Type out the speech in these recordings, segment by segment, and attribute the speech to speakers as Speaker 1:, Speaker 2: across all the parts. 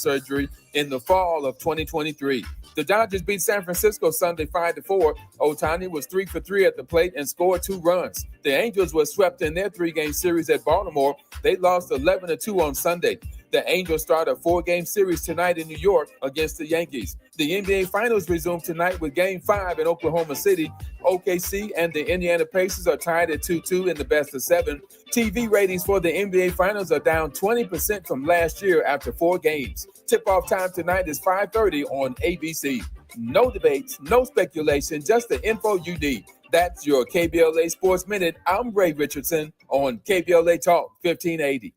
Speaker 1: surgery in the fall of 2023. The Dodgers beat San Francisco Sunday 5-4. Ohtani was 3 for 3 at the plate and scored 2 runs. The Angels were swept in their 3-game series at Baltimore. They lost 11-2 on Sunday. The Angels start a 4-game series tonight in New York against the Yankees. The NBA Finals resume tonight with Game 5 in Oklahoma City. OKC and the Indiana Pacers are tied at 2-2 in the best of 7. TV ratings for the NBA Finals are down 20% from last year after 4 games. Tip-off time tonight is 5:30 on ABC. No debates, no speculation, just the info you need. That's your KBLA Sports Minute. I'm Ray Richardson on KBLA Talk 1580.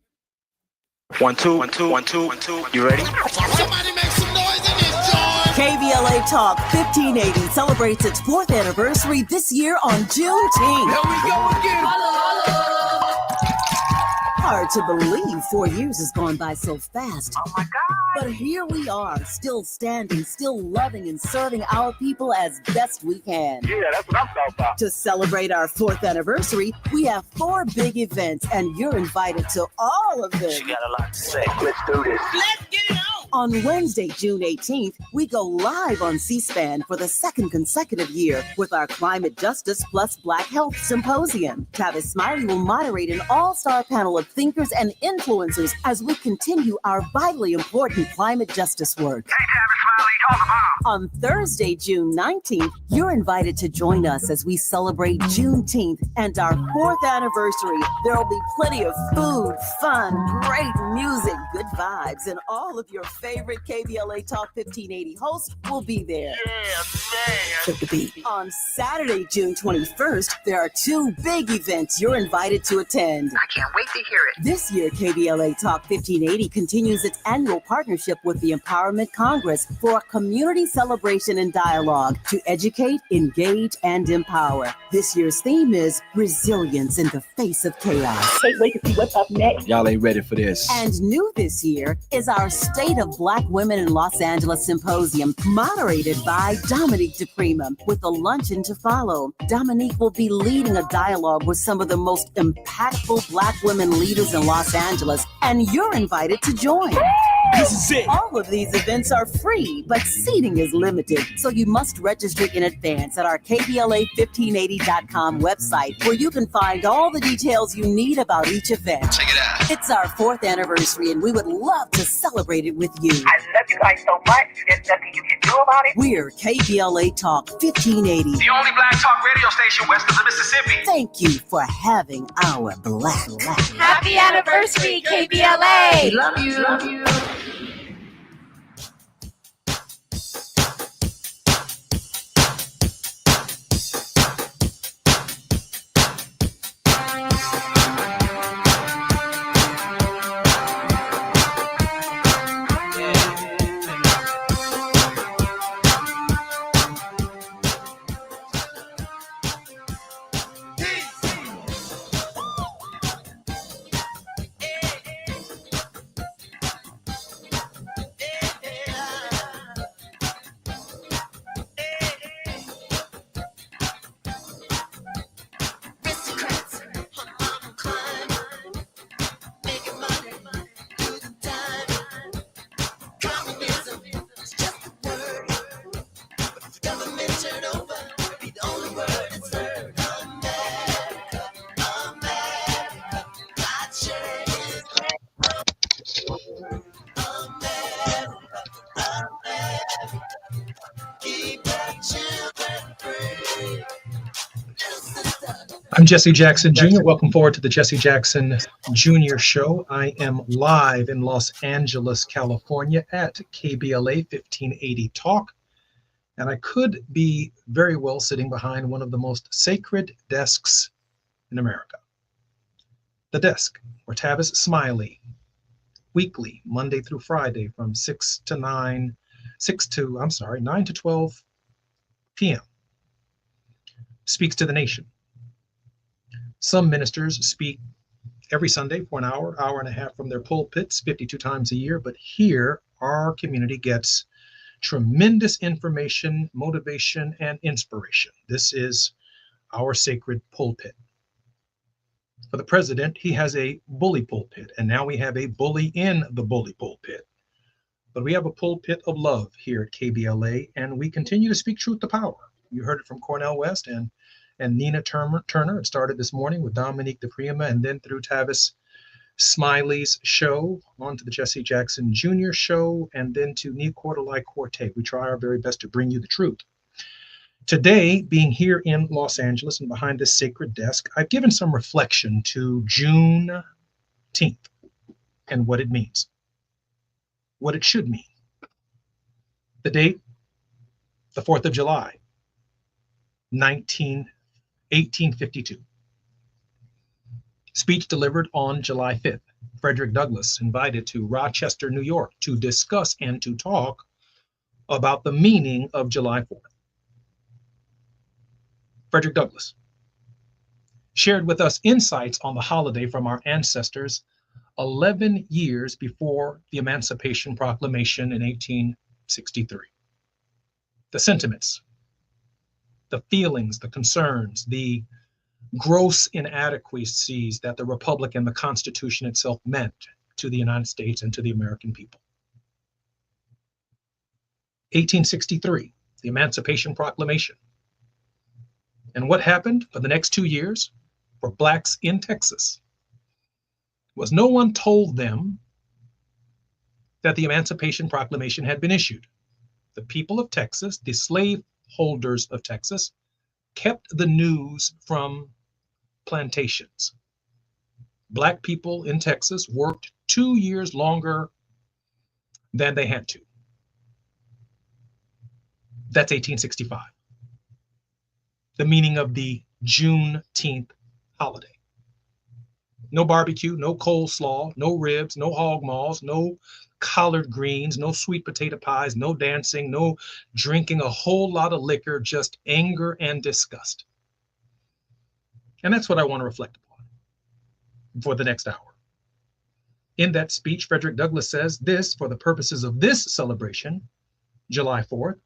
Speaker 2: 1 2 1 2 1 2 1 2. You ready?
Speaker 3: Somebody make some noise in this joint.
Speaker 4: KBLA Talk 1580 celebrates its 4th anniversary this year on Juneteenth.
Speaker 3: Here we go again.
Speaker 4: Hard to believe 4 years has gone by so fast.
Speaker 5: Oh my God.
Speaker 4: But here we are, still standing, still loving and serving our people as best we can.
Speaker 5: Yeah, that's what I'm talking about.
Speaker 4: To celebrate our 4th anniversary, we have 4 big events, and you're invited to all of them.
Speaker 2: She got a lot to say.
Speaker 5: Let's do this.
Speaker 3: Let's get it on.
Speaker 4: On Wednesday, June 18th, we go live on C-SPAN for the 2nd consecutive year with our Climate Justice Plus Black Health Symposium. Tavis Smiley will moderate an all-star panel of thinkers and influencers as we continue our vitally important climate justice work.
Speaker 5: Hey, Tavis Smiley, talk about.
Speaker 4: On Thursday, June 19th, you're invited to join us as we celebrate Juneteenth and our 4th anniversary. There will be plenty of food, fun, great music, good vibes, and all of your favorite KBLA Talk 1580 hosts will be there.
Speaker 5: Yeah, man.
Speaker 4: Took the beat. On Saturday, June 21st, there are 2 big events you're invited to attend.
Speaker 5: I can't wait to hear it.
Speaker 4: This year, KBLA Talk 1580 continues its annual partnership with the Empowerment Congress for a community celebration and dialogue to educate, engage, and empower. This year's theme is resilience in the face of chaos.
Speaker 6: Can't wait to see what's up next.
Speaker 7: Y'all ain't ready for this.
Speaker 4: And new this year is our State of Black Women in Los Angeles Symposium, moderated by Dominique DePrima, with a luncheon to follow. Dominique will be leading a dialogue with some of the most impactful Black women leaders in Los Angeles, and you're invited to join.
Speaker 7: This is it.
Speaker 4: All of these events are free, but seating is limited, so you must register in advance at our KBLA1580.com website, where you can find all the details you need about each event.
Speaker 2: Check it out.
Speaker 4: It's our 4th anniversary, and we would love to celebrate it with you.
Speaker 5: I love you guys so much. There's nothing you can do about it.
Speaker 4: We're KBLA Talk 1580.
Speaker 2: The only black talk radio station west of the Mississippi.
Speaker 4: Thank you for having our black.
Speaker 8: Happy anniversary, KBLA!
Speaker 5: Love you. Love you.
Speaker 9: I'm Jesse Jackson Jr. Welcome forward to the Jesse Jackson Jr. Show. I am live in Los Angeles, California at KBLA 1580 Talk. And I could be very well sitting behind one of the most sacred desks in America. The desk where Tavis Smiley, weekly, Monday through Friday from 9 to 12 p.m. speaks to the nation. Some ministers speak every Sunday for an hour, hour and a half from their pulpits, 52 times a year. But here, our community gets tremendous information, motivation, and inspiration. This is our sacred pulpit. For the president, he has a bully pulpit, and now we have a bully in the bully pulpit. But we have a pulpit of love here at KBLA, and we continue to speak truth to power. You heard it from Cornel West and Nina Turner. It started this morning with Dominique DePrima, and then through Tavis Smiley's show, on to the Jesse Jackson Jr. show, and then to Nicordelai Corte. We try our very best to bring you the truth. Today, being here in Los Angeles and behind this sacred desk, I've given some reflection to Juneteenth and what it means, what it should mean. The date, the 4th of July, 1852. Speech delivered on July 5th. Frederick Douglass invited to Rochester, New York, to discuss and to talk about the meaning of July 4th. Frederick Douglass shared with us insights on the holiday from our ancestors 11 years before the Emancipation Proclamation in 1863. The sentiments, the feelings, the concerns, the gross inadequacies that the Republic and the Constitution itself meant to the United States and to the American people. 1863, the Emancipation Proclamation. And what happened for the next 2 years for Blacks in Texas was no one told them that the Emancipation Proclamation had been issued. The people of Texas, the slave holders of Texas, kept the news from plantations. Black people in Texas worked 2 years longer than they had to. That's 1865. The meaning of the Juneteenth holiday. No barbecue, no coleslaw, no ribs, no hog maws, no collard greens, no sweet potato pies, no dancing, no drinking a whole lot of liquor, just anger and disgust. And that's what I want to reflect upon for the next hour. In that speech, Frederick Douglass says this, for the purposes of this celebration, July 4th,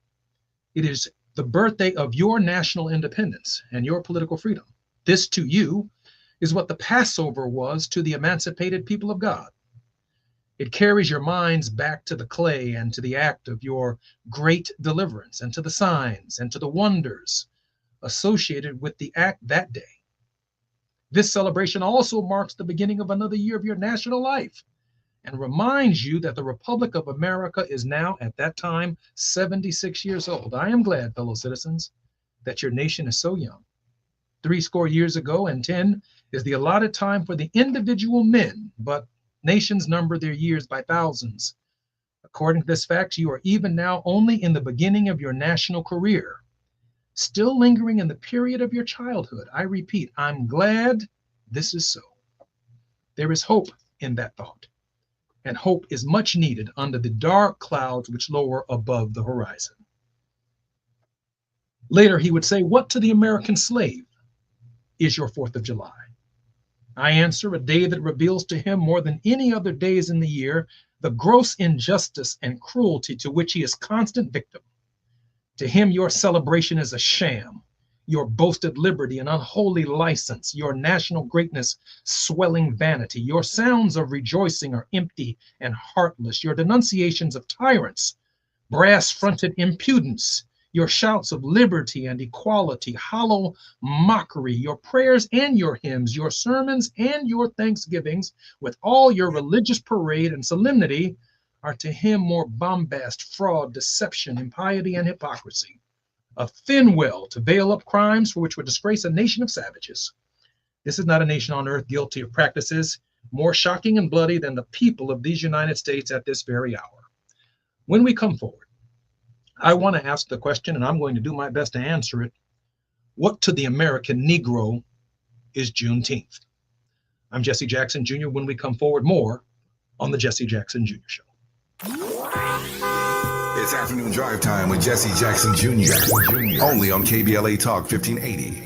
Speaker 9: it is the birthday of your national independence and your political freedom. This to you is what the Passover was to the emancipated people of God. It carries your minds back to the clay and to the act of your great deliverance and to the signs and to the wonders associated with the act that day. This celebration also marks the beginning of another year of your national life and reminds you that the Republic of America is now, at that time, 76 years old. I am glad, fellow citizens, that your nation is so young. 70 years ago, and 10 is the allotted time for the individual men, but nations number their years by thousands. According to this fact, you are even now only in the beginning of your national career, still lingering in the period of your childhood. I repeat, I'm glad this is so. There is hope in that thought, and hope is much needed under the dark clouds which lower above the horizon. Later, he would say, what to the American slave is your 4th of July? I answer, a day that reveals to him more than any other days in the year the gross injustice and cruelty to which he is constant victim. To him, your celebration is a sham, your boasted liberty an unholy license, your national greatness swelling vanity. Your sounds of rejoicing are empty and heartless, your denunciations of tyrants, brass-fronted impudence, your shouts of liberty and equality, hollow mockery, your prayers and your hymns, your sermons and your thanksgivings, with all your religious parade and solemnity, are to him more bombast, fraud, deception, impiety, and hypocrisy. A thin well to veil up crimes for which would disgrace a nation of savages. This is not a nation on earth guilty of practices more shocking and bloody than the people of these United States at this very hour. When we come forward, I want to ask the question, and I'm going to do my best to answer it. What to the American Negro is Juneteenth? I'm Jesse Jackson Jr. When we come forward, more on the Jesse Jackson Jr. Show.
Speaker 6: It's afternoon drive time with Jesse Jackson Jr. Only on KBLA Talk 1580.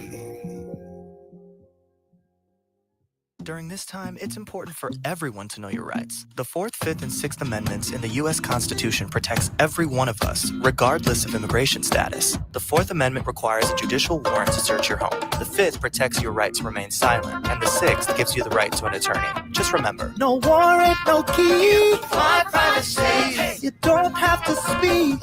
Speaker 2: During this time, it's important for everyone to know your rights. The 4th, 5th, and 6th Amendments in the U.S. Constitution protects every one of us, regardless of immigration status. The 4th Amendment requires a judicial warrant to search your home. The 5th protects your right to remain silent, and the 6th gives you the right to an attorney. Just remember,
Speaker 3: No warrant, no key. My privacy. You don't have to speak.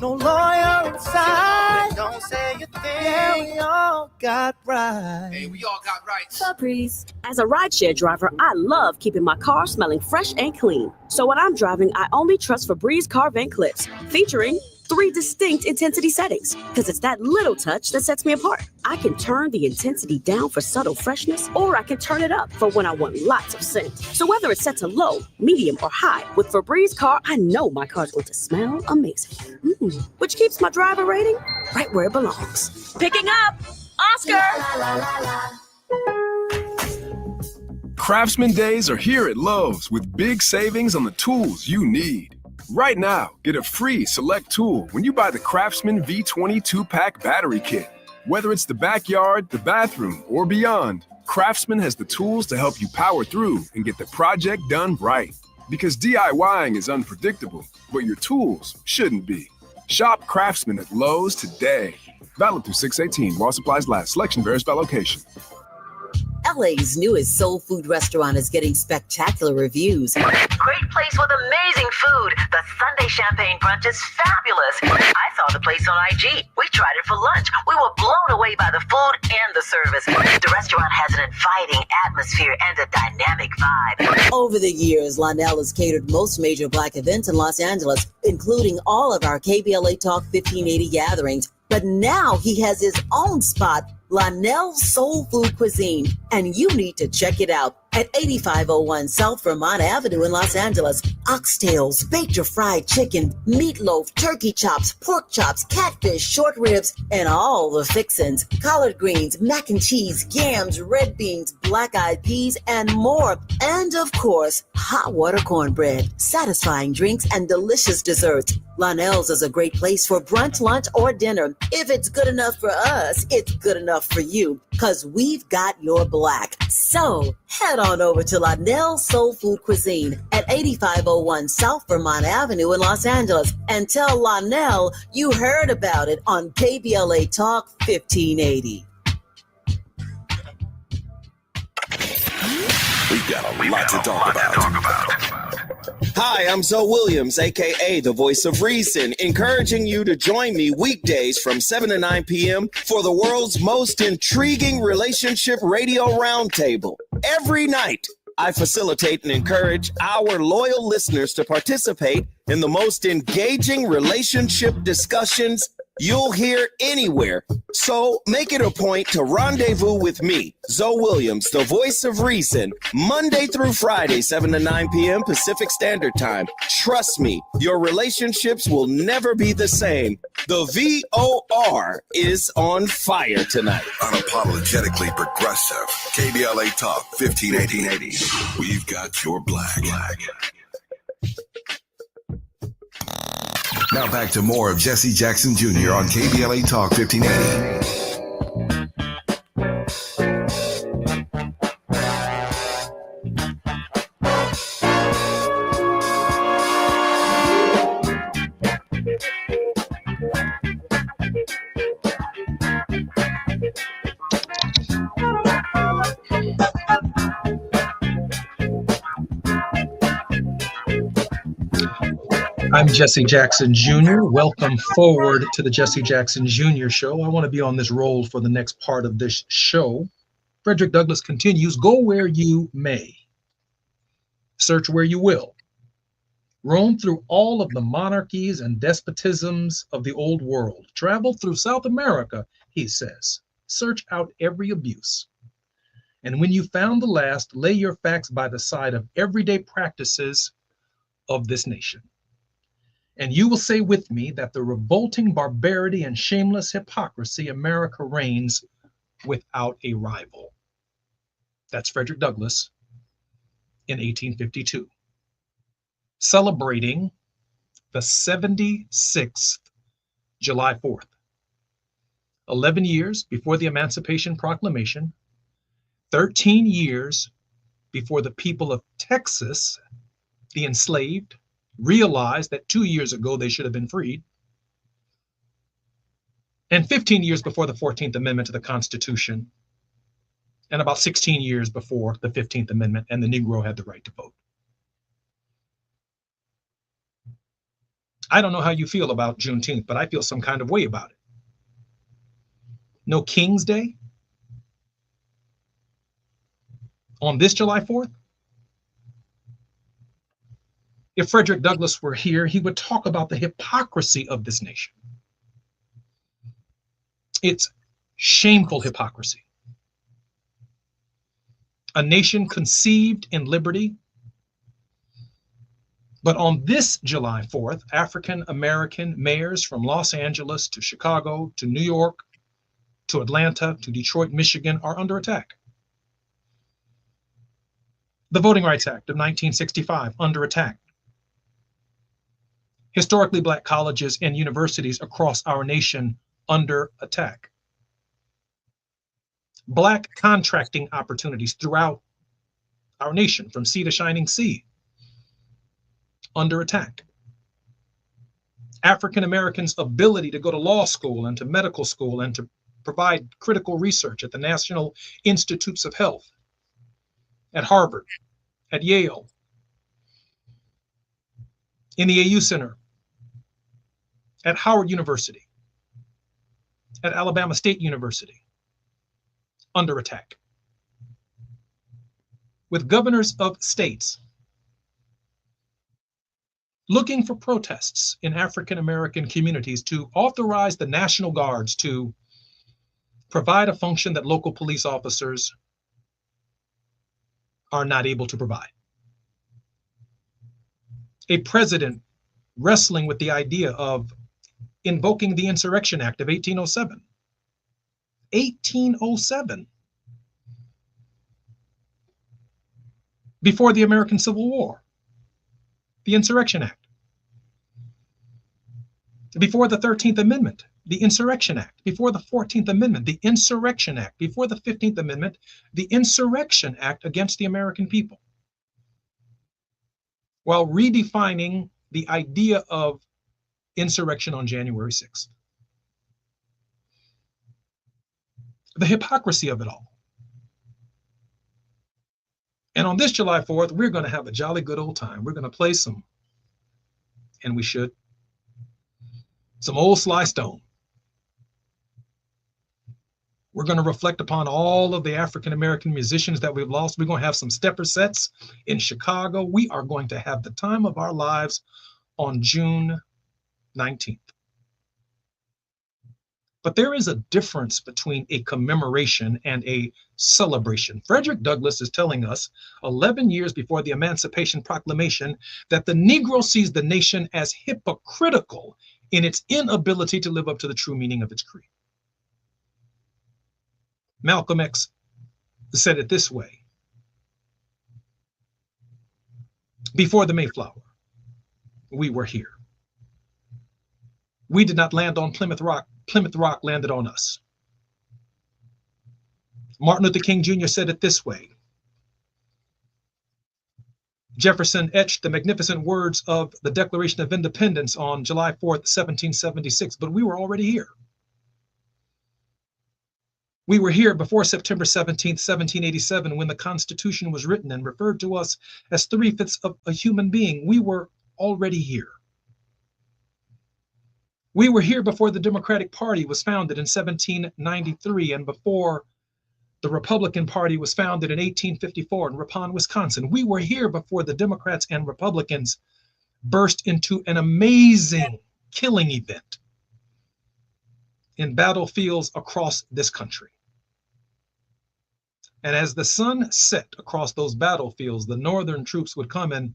Speaker 3: No lawyer inside. Don't say a thing. Yeah, we all got rights.
Speaker 10: Hey, we all got rights.
Speaker 11: Febreze. As a rideshare driver, I love keeping my car smelling fresh and clean. So when I'm driving, I only trust Febreze car vent clips, featuring 3 distinct intensity settings, because it's that little touch that sets me apart. I can turn the intensity down for subtle freshness, or I can turn it up for when I want lots of scent. So whether it's set to low, medium, or high, with Febreze car, I know my car's going to smell amazing. Which keeps my driver rating right where it belongs. Picking up, Oscar!
Speaker 12: Craftsman Days are here at Lowe's with big savings on the tools you need. Right now, get a free select tool when you buy the Craftsman V20 2-pack battery kit. Whether it's the backyard, the bathroom, or beyond, Craftsman has the tools to help you power through and get the project done right. Because DIYing is unpredictable, but your tools shouldn't be. Shop Craftsman at Lowe's today. Valid through 6/18 while supplies last. Selection varies by location.
Speaker 4: LA's newest soul food restaurant is getting spectacular reviews.
Speaker 5: Great place with amazing food. The Sunday champagne brunch is fabulous. I saw the place on IG. We tried it for lunch. We were blown away by the food and the service. The restaurant has an inviting atmosphere and a dynamic vibe.
Speaker 4: Over the years, Lionel has catered most major Black events in Los Angeles, including all of our KBLA Talk 1580 gatherings. But now he has his own spot, Lionel's Soul Food Cuisine, and you need to check it out at 8501 South Vermont Avenue in Los Angeles. Oxtails, baked or fried chicken, meatloaf, turkey chops, pork chops, catfish, short ribs, and all the fixins. Collard greens, mac and cheese, yams, red beans, black-eyed peas, and more. And of course, hot water cornbread, satisfying drinks, and delicious desserts. Lionel's is a great place for brunch, lunch, or dinner. If it's good enough for us, it's good enough for you, because we've got your black. So head on over to Lionel's Soul Food Cuisine at 8501 South Vermont Avenue in Los Angeles and tell Lionel you heard about it on KBLA Talk 1580.
Speaker 6: We've got a lot to talk about.
Speaker 13: Hi, I'm Zoe Williams, a.k.a. the voice of reason, encouraging you to join me weekdays from 7 to 9 p.m. for the world's most intriguing relationship radio roundtable. Every night, I facilitate and encourage our loyal listeners to participate in the most engaging relationship discussions you'll hear anywhere. So make it a point to rendezvous with me, Zoe Williams, the voice of reason, Monday through Friday, 7 to 9 p.m. Pacific Standard Time. Trust me, your relationships will never be the same. The VOR is on fire tonight.
Speaker 6: Unapologetically progressive. KBLA Talk 1580. We've got your black. Now back to more of Jesse Jackson Jr. on KBLA Talk 1580.
Speaker 9: I'm Jesse Jackson Jr. Welcome forward to the Jesse Jackson Jr. Show. I want to be on this roll for the next part of this show. Frederick Douglass continues, go where you may, search where you will, roam through all of the monarchies and despotisms of the old world, travel through South America, he says, search out every abuse. And when you found the last, lay your facts by the side of everyday practices of this nation. And you will say with me that the revolting barbarity and shameless hypocrisy America reigns without a rival. That's Frederick Douglass in 1852. Celebrating the 76th July 4th. 11 years before the Emancipation Proclamation, 13 years before the people of Texas, the enslaved, realized that 2 years ago they should have been freed, and 15 years before the 14th Amendment to the Constitution, and about 16 years before the 15th Amendment and the Negro had the right to vote. I don't know how you feel about Juneteenth, but I feel some kind of way about it. No King's Day on this July 4th? If Frederick Douglass were here, he would talk about the hypocrisy of this nation. It's shameful hypocrisy. A nation conceived in liberty, but on this July 4th, African American mayors from Los Angeles to Chicago to New York to Atlanta to Detroit, Michigan are under attack. The Voting Rights Act of 1965 under attack. Historically Black colleges and universities across our nation under attack. Black contracting opportunities throughout our nation, from sea to shining sea, under attack. African Americans' ability to go to law school and to medical school and to provide critical research at the National Institutes of Health, at Harvard, at Yale, in the AU Center, at Howard University, at Alabama State University, under attack. With governors of states looking for protests in African American communities to authorize the National Guards to provide a function that local police officers are not able to provide. A president wrestling with the idea of invoking the Insurrection Act of 1807. 1807. Before the American Civil War. The Insurrection Act. Before the 13th Amendment, the Insurrection Act. Before the 14th Amendment, the Insurrection Act. Before the 15th Amendment, the Insurrection Act against the American people. While redefining the idea of insurrection on January 6th. The hypocrisy of it all. And on this July 4th, we're going to have a jolly good old time. We're going to play some, and we should, some old Sly Stone. We're going to reflect upon all of the African American musicians that we've lost. We're going to have some stepper sets in Chicago. We are going to have the time of our lives on June 19th. But there is a difference between a commemoration and a celebration. Frederick Douglass is telling us 11 years before the Emancipation Proclamation that the Negro sees the nation as hypocritical in its inability to live up to the true meaning of its creed. Malcolm X said it this way: before the Mayflower, we were here. We did not land on Plymouth Rock. Plymouth Rock landed on us. Martin Luther King Jr. said it this way: Jefferson etched the magnificent words of the Declaration of Independence on July 4th, 1776, but we were already here. We were here before September 17th, 1787, when the Constitution was written and referred to us as 3/5 of a human being. We were already here. We were here before the Democratic Party was founded in 1793 and before the Republican Party was founded in 1854 in Ripon, Wisconsin. We were here before the Democrats and Republicans burst into an amazing killing event in battlefields across this country. And as the sun set across those battlefields, the Northern troops would come in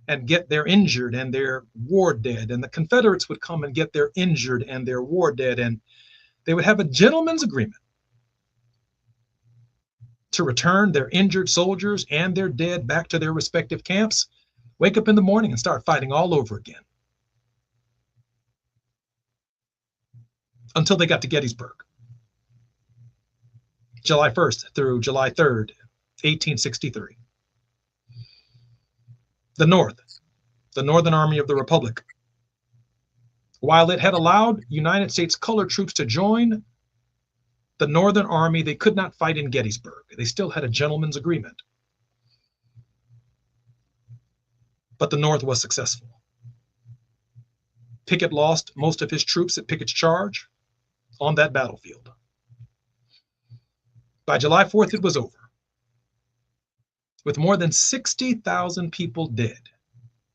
Speaker 9: and get their injured and their war dead, and the Confederates would come and get their injured and their war dead, and they would have a gentleman's agreement to return their injured soldiers and their dead back to their respective camps, wake up in the morning and start fighting all over again until they got to Gettysburg. July 1st through July 3rd, 1863. The North, the Northern Army of the Republic. While it had allowed United States colored troops to join the Northern Army, they could not fight in Gettysburg. They still had a gentleman's agreement. But the North was successful. Pickett lost most of his troops at Pickett's charge on that battlefield. By July 4th, it was over, with more than 60,000 people dead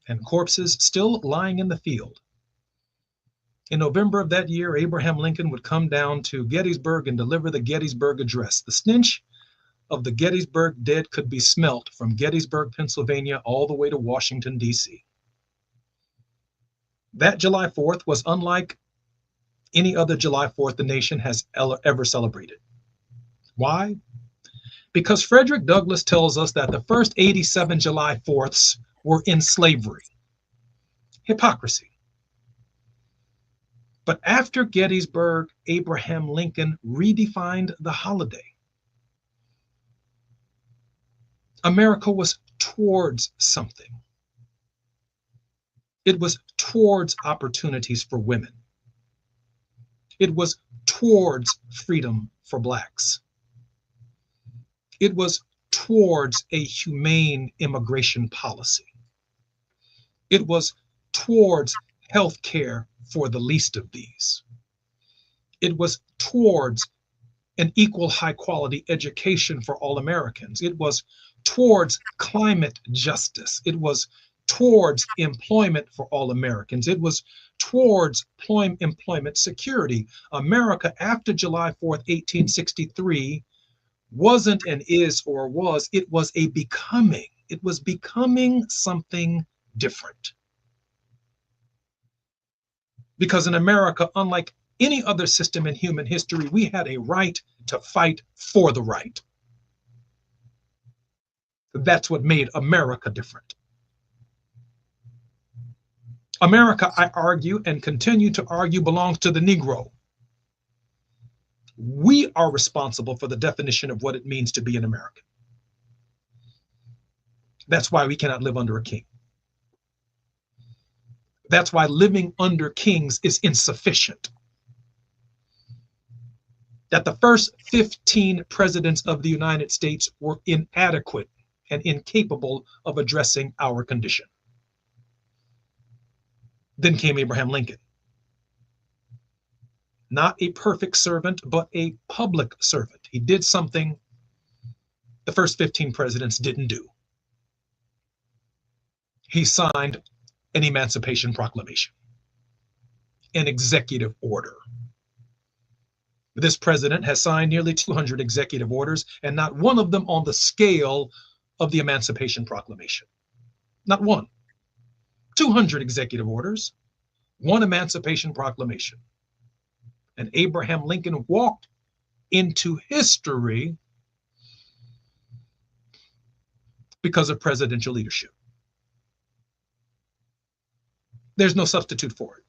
Speaker 9: and corpses still lying in the field. In November of that year, Abraham Lincoln would come down to Gettysburg and deliver the Gettysburg Address. The stench of the Gettysburg dead could be smelt from Gettysburg, Pennsylvania, all the way to Washington, D.C. That July 4th was unlike any other July 4th the nation has ever celebrated. Why? Because Frederick Douglass tells us that the first 87 July 4ths were in slavery. Hypocrisy. But after Gettysburg, Abraham Lincoln redefined the holiday. America was towards something. It was towards opportunities for women. It was towards freedom for Blacks. It was towards a humane immigration policy. It was towards health care for the least of these. It was towards an equal high quality education for all Americans. It was towards climate justice. It was towards employment for all Americans. It was towards employment security. America after July 4th, 1863 wasn't and is or was, it was a becoming. It was becoming something different. Because in America, unlike any other system in human history, we had a right to fight for the right. That's what made America different. America, I argue and continue to argue, belongs to the Negro. We are responsible for the definition of what it means to be an American. That's why we cannot live under a king. That's why living under kings is insufficient. That the first 15 presidents of the United States were inadequate and incapable of addressing our condition. Then came Abraham Lincoln. Not a perfect servant, but a public servant. He did something the first 15 presidents didn't do. He signed an Emancipation Proclamation, an executive order. This president has signed nearly 200 executive orders, and not one of them on the scale of the Emancipation Proclamation. Not one. 200 executive orders, one Emancipation Proclamation. And Abraham Lincoln walked into history because of presidential leadership. There's no substitute for it.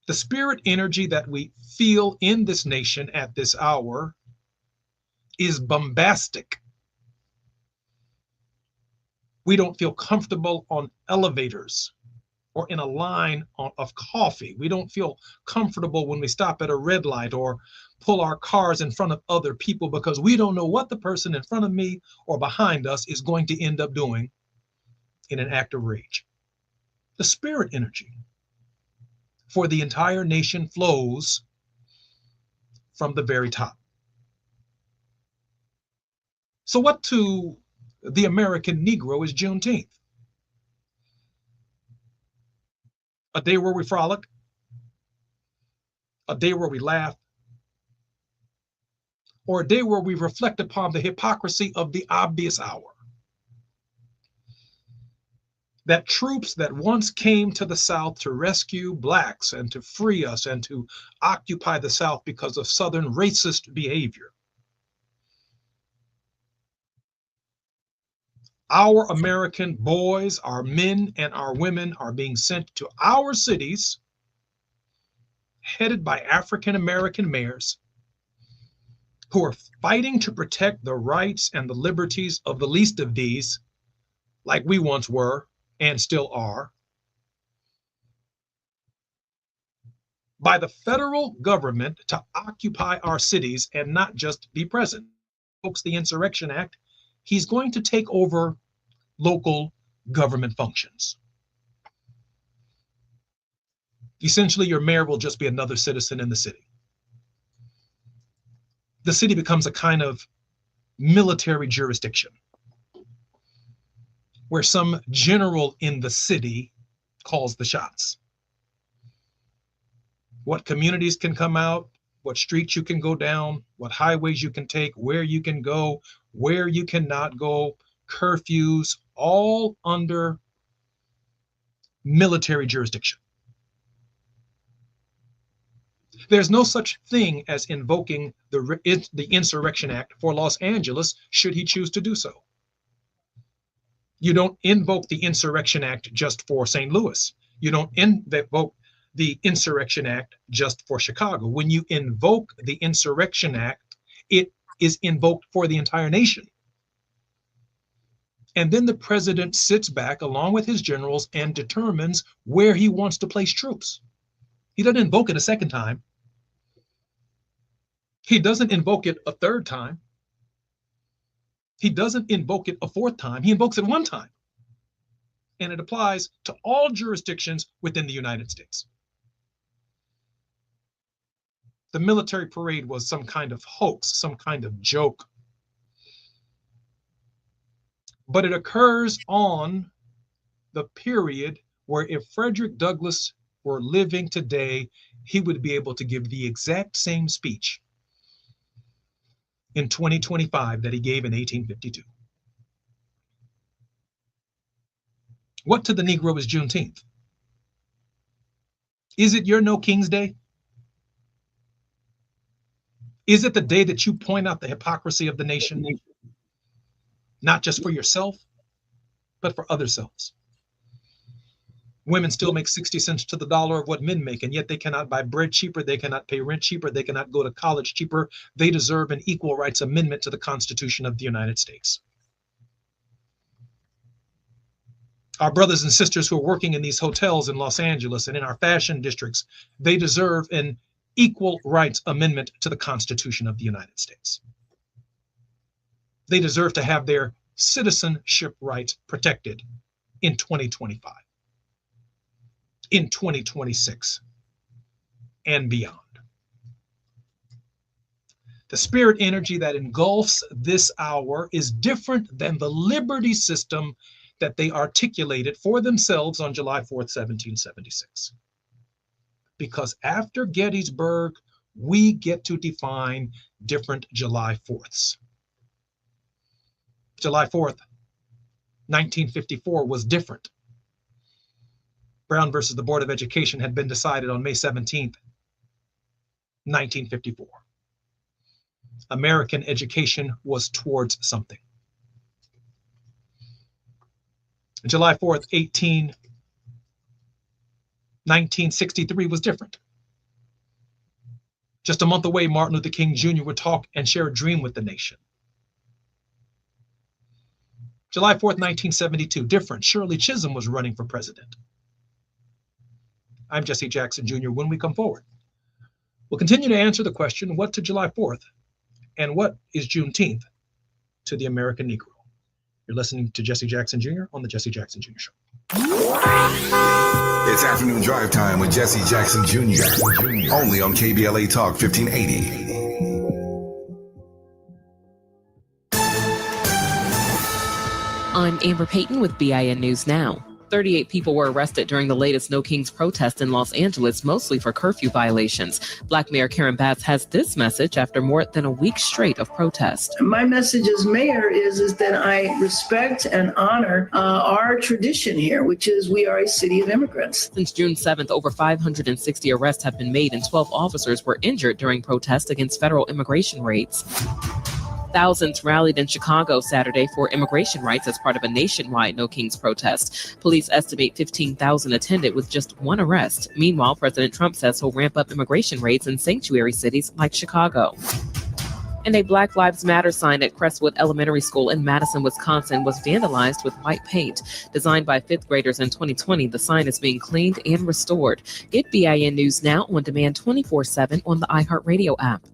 Speaker 9: The spirit energy that we feel in this nation at this hour is bombastic. We don't feel comfortable on elevators or in a line of coffee. We don't feel comfortable when we stop at a red light or pull our cars in front of other people because we don't know what the person in front of me or behind us is going to end up doing in an act of rage. The spirit energy for the entire nation flows from the very top. So what to the American Negro is Juneteenth? A day where we frolic, a day where we laugh, or a day where we reflect upon the hypocrisy of the obvious hour. That troops that once came to the South to rescue Blacks and to free us and to occupy the South because of Southern racist behavior. Our American boys, our men, and our women are being sent to our cities, headed by African American mayors, who are fighting to protect the rights and the liberties of the least of these, like we once were and still are, by the federal government to occupy our cities and not just be present. Folks, the Insurrection Act, he's going to take over local government functions. Essentially, your mayor will just be another citizen in the city. The city becomes a kind of military jurisdiction where some general in the city calls the shots. What communities can come out, what streets you can go down, what highways you can take, where you can go, where you cannot go, curfews, all under military jurisdiction. There's no such thing as invoking the Insurrection Act for Los Angeles should he choose to do so. You don't invoke the Insurrection Act just for St. Louis. You don't invoke the Insurrection Act just for Chicago. When you invoke the Insurrection Act, it is invoked for the entire nation. And then the president sits back along with his generals and determines where he wants to place troops. He doesn't invoke it a second time. He doesn't invoke it a third time. He doesn't invoke it a fourth time. He invokes it one time. And it applies to all jurisdictions within the United States. The military parade was some kind of hoax, some kind of joke. But it occurs on the period where if Frederick Douglass were living today, he would be able to give the exact same speech in 2025 that he gave in 1852. What to the Negro is Juneteenth? Is it your No King's Day? Is it the day that you point out the hypocrisy of the nation, not just for yourself, but for other selves? Women still make 60 cents to the dollar of what men make, and yet they cannot buy bread cheaper, they cannot pay rent cheaper, they cannot go to college cheaper. They deserve an equal rights amendment to the Constitution of the United States. Our brothers and sisters who are working in these hotels in Los Angeles and in our fashion districts, they deserve an equal rights amendment to the Constitution of the United States. They deserve to have their citizenship rights protected in 2025, in 2026, and beyond. The spirit energy that engulfs this hour is different than the liberty system that they articulated for themselves on July 4th, 1776. Because after Gettysburg, we get to define different July 4ths. July 4th, 1954 was different. Brown versus the Board of Education had been decided on May 17th, 1954. American education was towards something. July 4th, 1963 was different. Just a month away, Martin Luther King Jr. would talk and share a dream with the nation. July 4th, 1972, different. Shirley Chisholm was running for president. I'm Jesse Jackson Jr. When we come forward, we'll continue to answer the question, what to July 4th and what is Juneteenth to the American Negro? You're listening to Jesse Jackson Jr. on the Jesse Jackson Jr. Show.
Speaker 6: It's afternoon drive time with Jesse Jackson Jr. Only on KBLA Talk 1580.
Speaker 10: I'm Amber Payton with BIN News Now. 38 people were arrested during the latest No Kings protest in Los Angeles, mostly for curfew violations. Black Mayor Karen Bass has this message after more than a week straight of protest.
Speaker 14: My message as mayor is that I respect and honor our tradition here, which is we are a city of immigrants.
Speaker 10: Since June 7th, over 560 arrests have been made and 12 officers were injured during protests against federal immigration raids. Thousands rallied in Chicago Saturday for immigration rights as part of a nationwide No Kings protest. Police estimate 15,000 attended with just one arrest. Meanwhile, President Trump says he'll ramp up immigration raids in sanctuary cities like Chicago. And a Black Lives Matter sign at Crestwood Elementary School in Madison, Wisconsin was vandalized with white paint. Designed by fifth graders in 2020, the sign is being cleaned and restored. Get BIN News Now on demand 24/7 on the iHeartRadio app.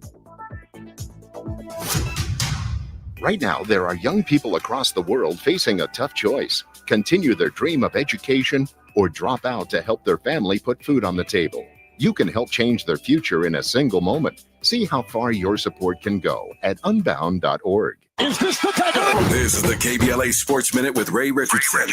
Speaker 15: Right now, there are young people across the world facing a tough choice: continue their dream of education or drop out to help their family put food on the table. You can help change their future in a single moment. See how far your support can go at unbound.org.
Speaker 6: Is this the time? This is the KBLA Sports Minute with Ray Richardson.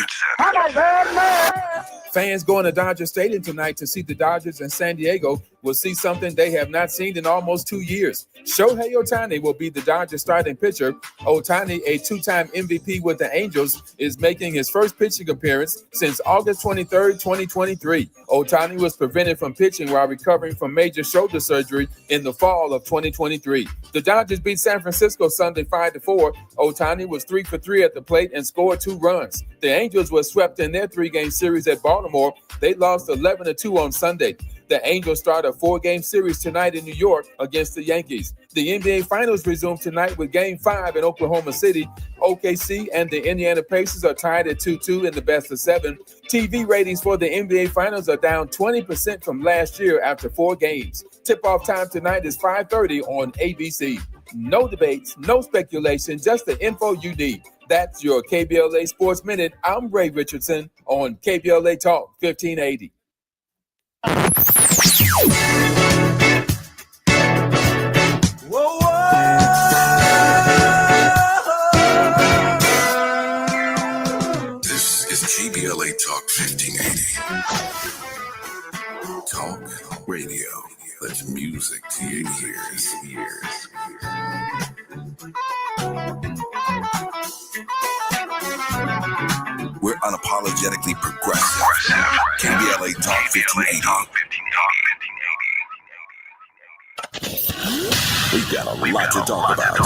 Speaker 1: Fans going to Dodger Stadium tonight to see the Dodgers in San Diego will see something they have not seen in almost 2 years. Shohei Ohtani will be the Dodgers starting pitcher. Ohtani, a two-time MVP with the Angels, is making his first pitching appearance since August 23, 2023. Ohtani was prevented from pitching while recovering from major shoulder surgery in the fall of 2023. The Dodgers beat San Francisco Sunday 5-4. Ohtani was 3 for 3 at the plate and scored 2 runs. The Angels were swept in their 3-game series at Baltimore. They lost 11-2 on Sunday. The Angels start a 4-game series tonight in New York against the Yankees. The NBA Finals resume tonight with Game 5 in Oklahoma City. OKC and the Indiana Pacers are tied at 2-2 in the best of 7. TV ratings for the NBA Finals are down 20% from last year after 4 games. Tip-off time tonight is 5:30 on ABC. No debates, no speculation, just the info you need. That's your KBLA Sports Minute. I'm Ray Richardson on KBLA Talk 1580.
Speaker 3: Whoa, whoa.
Speaker 6: This is KBLA Talk 1580. Talk radio. That's music to your ears. We're unapologetically progressive. KBLA Talk 1580. We've got a lot to talk about.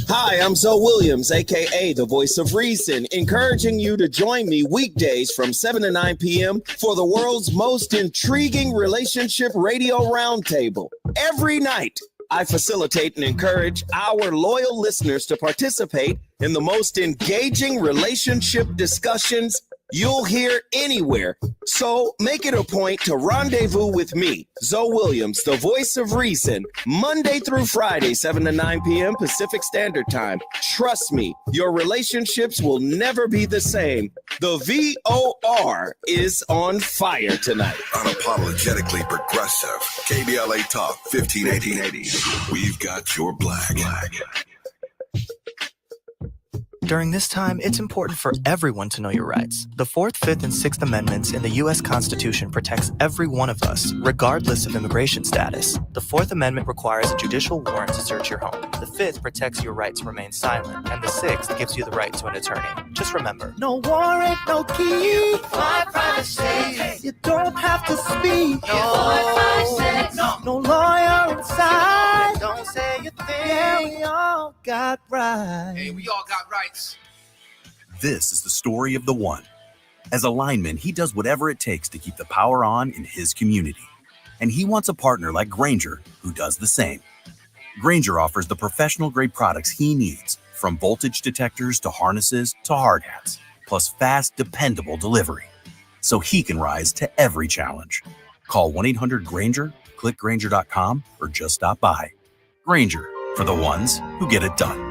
Speaker 13: Hi, I'm Zoe Williams, a.k.a. the voice of reason, encouraging you to join me weekdays from 7 to 9 p.m. for the world's most intriguing relationship radio roundtable. Every night, I facilitate and encourage our loyal listeners to participate in the most engaging relationship discussions you'll hear anywhere. So make it a point to rendezvous with me, Zoe Williams, the voice of reason, Monday through Friday, 7 to 9 p.m. Pacific Standard Time. Trust me, your relationships will never be the same. The VOR is on fire tonight.
Speaker 6: Unapologetically progressive. KBLA Talk 1580. We've got your black.
Speaker 2: During this time, it's important for everyone to know your rights. The 4th, 5th, and 6th Amendments in the U.S. Constitution protects every one of us, regardless of immigration status. The 4th Amendment requires a judicial warrant to search your home. The 5th protects your right to remain silent, and the 6th gives you the right to an attorney. Just remember,
Speaker 3: No warrant, no key. My privacy. You don't have to speak. No lawyer inside. Don't say a thing. Yeah, we all got rights.
Speaker 16: Hey, we all got rights.
Speaker 17: This is the story of the one. As a lineman, he does whatever it takes to keep the power on in his community. And he wants a partner like Grainger who does the same. Grainger offers the professional-grade products he needs, from voltage detectors to harnesses to hard hats, plus fast, dependable delivery, so he can rise to every challenge. Call 1-800-GRAINGER, click Grainger.com, or just stop by. Grainger, for the ones who get it done.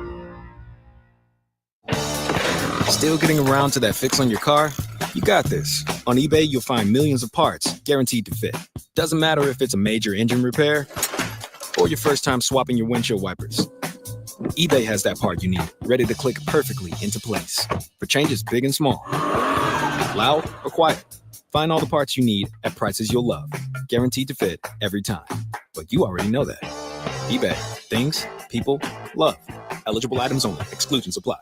Speaker 18: Still getting around to that fix on your car? You got this. On eBay, you'll find millions of parts guaranteed to fit. Doesn't matter if it's a major engine repair or your first time swapping your windshield wipers. eBay has that part you need, ready to click perfectly into place for changes big and small. Loud or quiet, find all the parts you need at prices you'll love. Guaranteed to fit every time. But you already know that. eBay. Things, people, love. Eligible items only. Exclusions apply.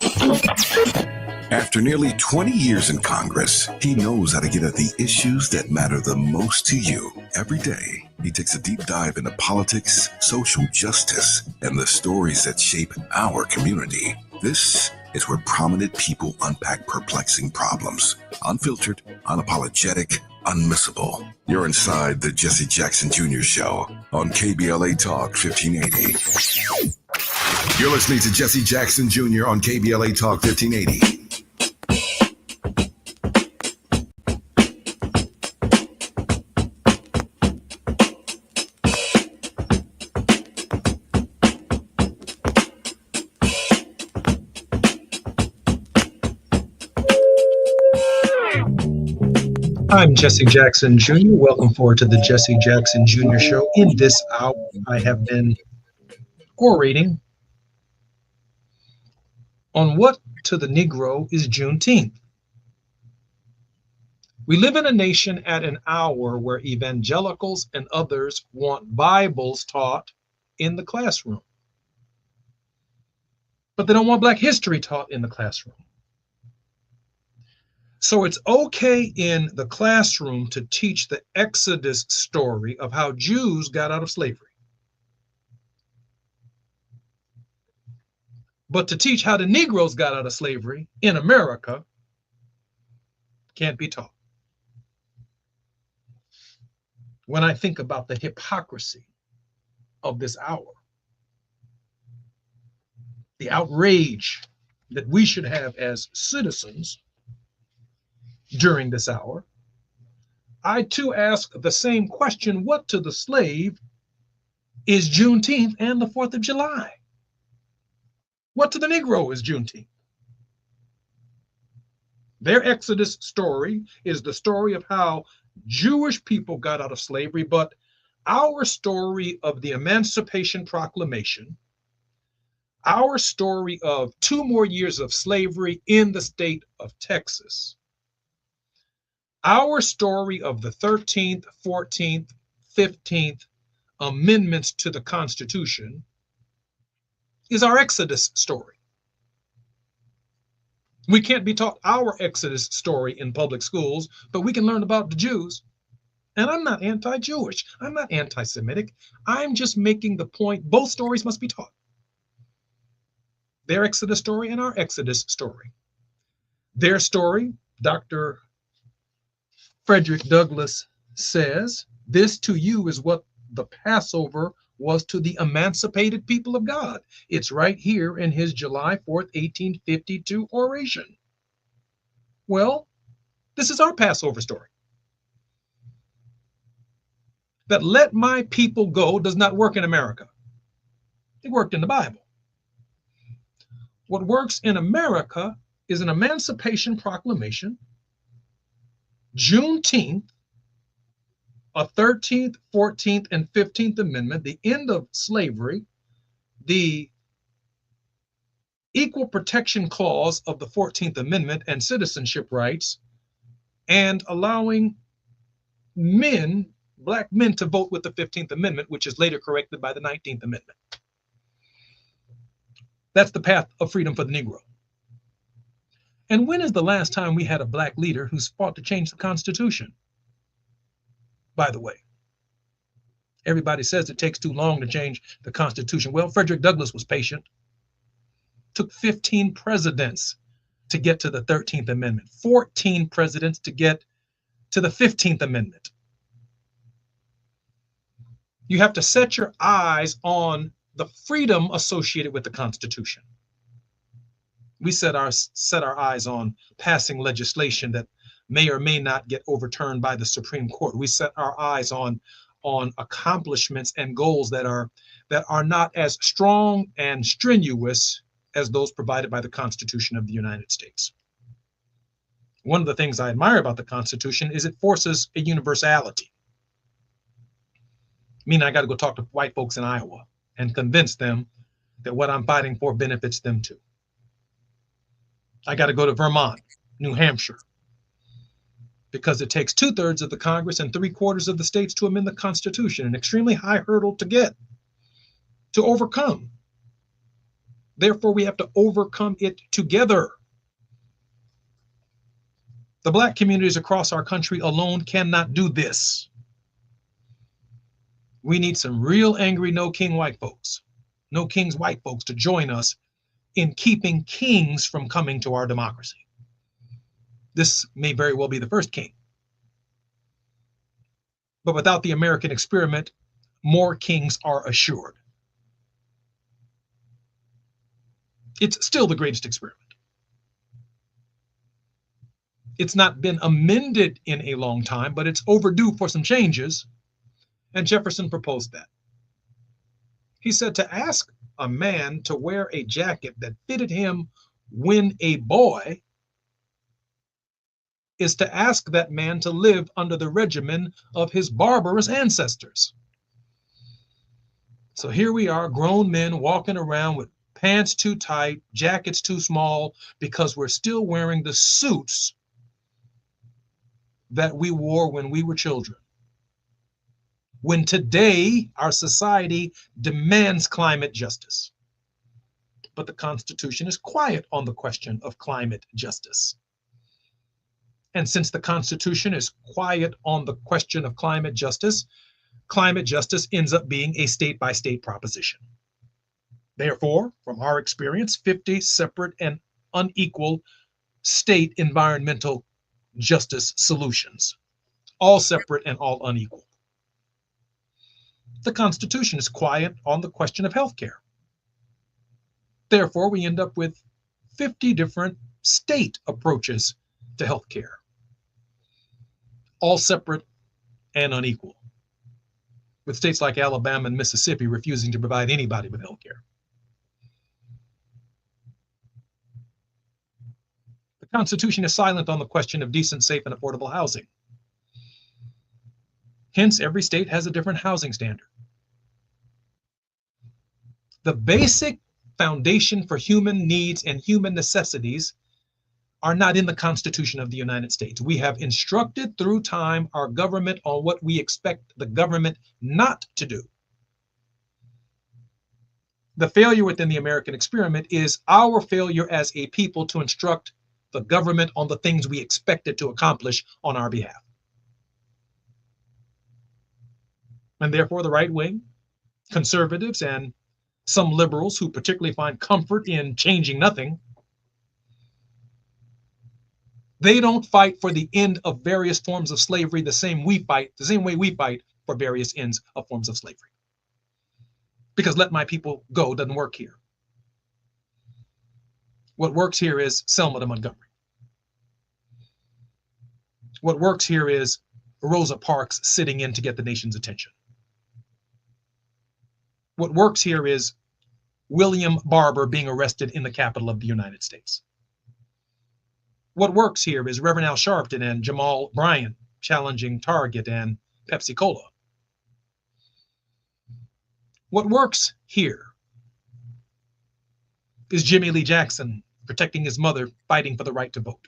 Speaker 6: After nearly 20 years in Congress, he knows how to get at the issues that matter the most to you. Every day, he takes a deep dive into politics, social justice, and the stories that shape our community. This is where prominent people unpack perplexing problems. Unfiltered, unapologetic, unmissable. You're inside the Jesse Jackson Jr. Show on KBLA Talk 1580. You're listening to Jesse Jackson Jr. on KBLA Talk 1580.
Speaker 9: I'm Jesse Jackson Jr. Welcome forward to the Jesse Jackson Jr. Show. In this hour, I have been orating on what to the Negro is Juneteenth. We live in a nation at an hour where evangelicals and others want Bibles taught in the classroom, but they don't want Black history taught in the classroom. So it's okay in the classroom to teach the Exodus story of how Jews got out of slavery. But to teach how the Negroes got out of slavery in America can't be taught. When I think about the hypocrisy of this hour, the outrage that we should have as citizens during this hour, I too ask the same question: what to the slave is Juneteenth and the 4th of July? What to the Negro is Juneteenth? Their Exodus story is the story of how Jewish people got out of slavery, but our story of the Emancipation Proclamation, our story of 2 more years of slavery in the state of Texas, our story of the 13th, 14th, 15th amendments to the Constitution is our Exodus story. We can't be taught our Exodus story in public schools, but we can learn about the Jews. And I'm not anti-Jewish. I'm not anti-Semitic. I'm just making the point both stories must be taught. Their Exodus story and our Exodus story. Their story, Dr. Frederick Douglass says, this to you is what the Passover was to the emancipated people of God. It's right here in his July 4th, 1852 oration. Well, this is our Passover story. That let my people go does not work in America. It worked in the Bible. What works in America is an Emancipation Proclamation, Juneteenth, a 13th, 14th, and 15th Amendment, the end of slavery, the Equal Protection Clause of the 14th Amendment and citizenship rights, and allowing men, Black men, to vote with the 15th Amendment, which is later corrected by the 19th Amendment. That's the path of freedom for the Negro. And when is the last time we had a Black leader who's fought to change the Constitution? By the way, everybody says it takes too long to change the Constitution. Well, Frederick Douglass was patient. Took 15 presidents to get to the 13th Amendment, 14 presidents to get to the 15th Amendment. You have to set your eyes on the freedom associated with the Constitution. We set our eyes on passing legislation that may or may not get overturned by the Supreme Court. We set our eyes on accomplishments and goals that are not as strong and strenuous as those provided by the Constitution of the United States. One of the things I admire about the Constitution is it forces a universality. Meaning I got to go talk to white folks in Iowa and convince them that what I'm fighting for benefits them too. I got to go to Vermont, New Hampshire, because it takes 2/3 of the Congress and 3/4 of the states to amend the Constitution, an extremely high hurdle to overcome. Therefore, we have to overcome it together. The Black communities across our country alone cannot do this. We need some real angry no king white folks, no kings white folks to join us in keeping kings from coming to our democracy. This may very well be the first king. But without the American experiment, more kings are assured. It's still the greatest experiment. It's not been amended in a long time, but it's overdue for some changes. And Jefferson proposed that. He said to ask a man to wear a jacket that fitted him when a boy is to ask that man to live under the regimen of his barbarous ancestors. So here we are, grown men walking around with pants too tight, jackets too small, because we're still wearing the suits that we wore when we were children. When today our society demands climate justice. But the Constitution is quiet on the question of climate justice. And since the Constitution is quiet on the question of climate justice ends up being a state-by-state proposition. Therefore, from our experience, 50 separate and unequal state environmental justice solutions, all separate and all unequal. The Constitution is quiet on the question of healthcare. Therefore, we end up with 50 different state approaches to healthcare, all separate and unequal, with states like Alabama and Mississippi refusing to provide anybody with healthcare. The Constitution is silent on the question of decent, safe, and affordable housing. Hence, every state has a different housing standard. The basic foundation for human needs and human necessities are not in the Constitution of the United States. We have instructed through time our government on what we expect the government not to do. The failure within the American experiment is our failure as a people to instruct the government on the things we expect it to accomplish on our behalf. And therefore, the right wing, conservatives, and some liberals who particularly find comfort in changing nothing, they don't fight for the end of various forms of slavery the same way we fight for various ends of forms of slavery. Because let my people go doesn't work here. What works here is Selma to Montgomery. What works here is Rosa Parks sitting in to get the nation's attention. What works here is William Barber being arrested in the capital of the United States. What works here is Reverend Al Sharpton and Jamal Bryant challenging Target and Pepsi Cola. What works here is Jimmy Lee Jackson protecting his mother, fighting for the right to vote.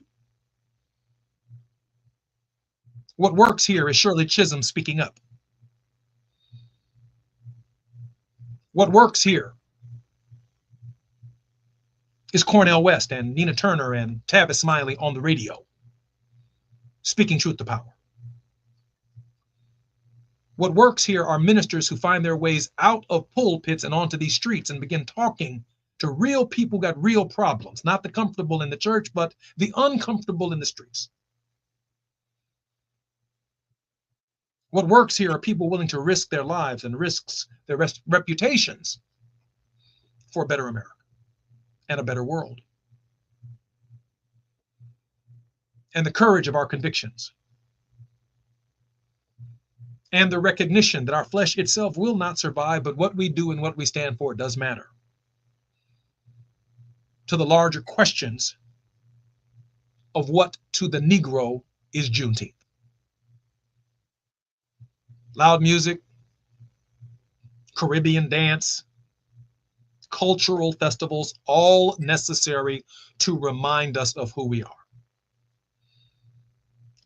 Speaker 9: What works here is Shirley Chisholm speaking up. What works here is Cornel West and Nina Turner and Tavis Smiley on the radio, speaking truth to power. What works here are ministers who find their ways out of pulpits and onto these streets and begin talking to real people who got real problems, not the comfortable in the church, but the uncomfortable in the streets. What works here are people willing to risk their lives and risk their reputations for a better America and a better world. And the courage of our convictions. And the recognition that our flesh itself will not survive, but what we do and what we stand for does matter. To the larger questions of what to the Negro is Juneteenth. Loud music, Caribbean dance, cultural festivals, all necessary to remind us of who we are.